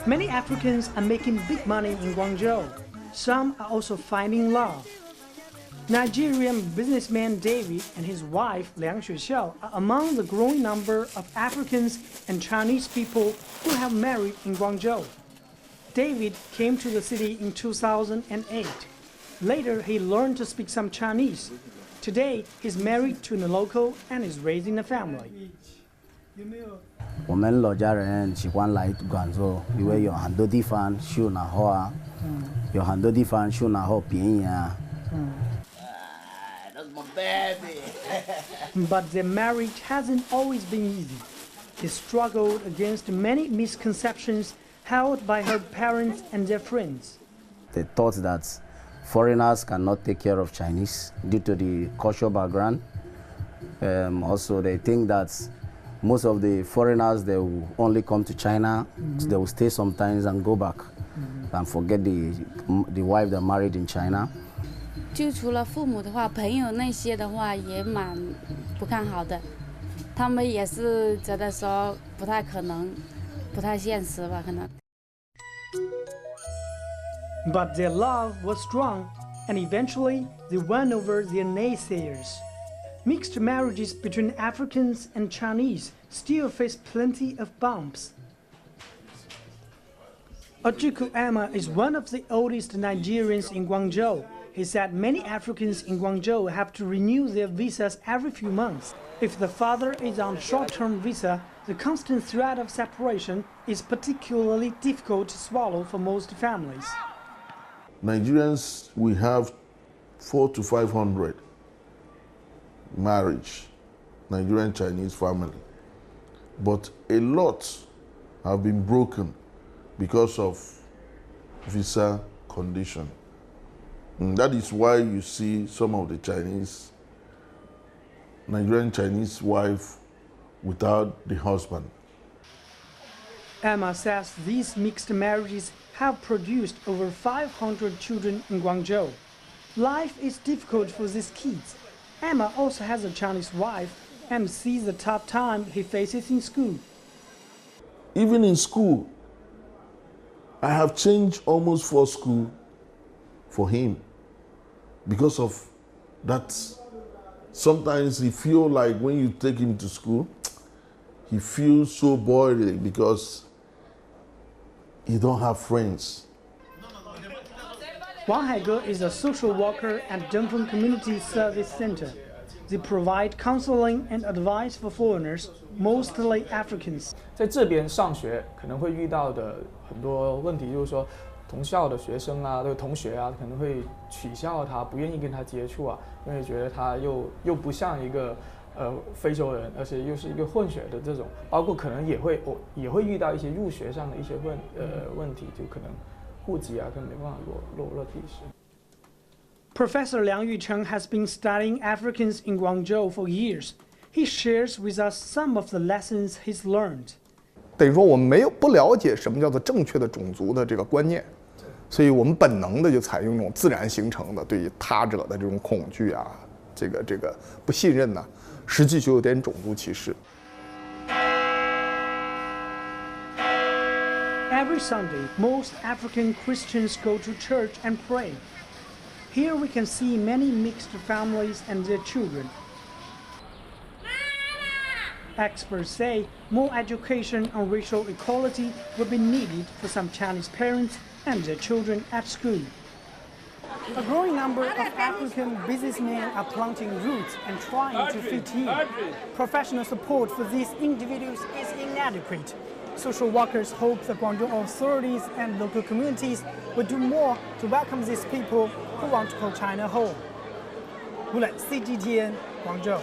Many Africans are making big money in Guangzhou. Some are also finding love. Nigerian businessman David and his wife Liang Xuexiao are among the growing number of Africans and Chinese people who have married in Guangzhou. David came to the city in 2008. Later, he learned to speak some Chinese. Today, he's married to a local and is raising a family. 我们老家人喜欢来广州，因为有很多地方修拿好啊，有很多地方修拿好便宜啊。That's my baby. But their marriage hasn't always been easy. They struggled against many misconceptions held by her parents and their friends. They thought that foreigners cannot take care of Chinese due to the cultural background. Also, they think that most of the foreigners, they will only come to China, they will stay sometimes and go back and forget the wife they married in China. 就除了父母的话，朋友那些的话也蛮不看好的，他们也是觉得说不太可能，不太现实吧，可能。But their love was strong, and eventually they won over their naysayers. Mixed marriages between Africans and Chinese still face plenty of bumps. Ojuku Emma is one of the oldest Nigerians in Guangzhou. He said many Africans in Guangzhou have to renew their visas every few months. If the father is on short-term visa, the constant threat of separation is particularly difficult to swallow for most families. Nigerians, we have 400 to 500 marriage, Nigerian Chinese family. But a lot have been broken because of visa condition. And that is why you see some of the Nigerian Chinese wife without the husband. Emma says these mixed marriages have produced over 500 children in Guangzhou. Life is difficult for these kids. Emma also has a Chinese wife and sees the tough time he faces in school. Even in school, I have changed almost 4 schools for him because of that. Sometimes he feels like when you take him to school, he feels so bored because he don't have friends. Wang Haige is a social worker at Dongfeng Community Service Center. They provide counseling and advice for foreigners, mostly Africans. 在这边上学可能会遇到的很多问题，就是说同校的学生啊，这个同学啊，可能会取笑他，不愿意跟他接触啊，因为觉得他又不像一个非洲人，而且又是一个混血的这种，包括可能也会遇到一些入学上的一些问题，就可能户籍啊，根本没办法落地时。Professor Liang Xuexiao has been studying Africans in Guangzhou for years. He shares with us some of the lessons he's learned. 等于说我们不了解什么叫做正确的种族的这个观念，所以我们本能的就采用这种自然形成的对于他者的这种恐惧啊，这个不信任呢，实际就有点种族歧视。Every Sunday, most African Christians go to church and pray. Here we can see many mixed families and their children. Experts say more education on racial equality will be needed for some Chinese parents and their children at school. A growing number of African businessmen are planting roots and trying to fit in. Professional support for these individuals is inadequate. Social workers hope the Guangzhou authorities and local communities will do more to welcome these people who want to call China home. CGTN, Guangzhou.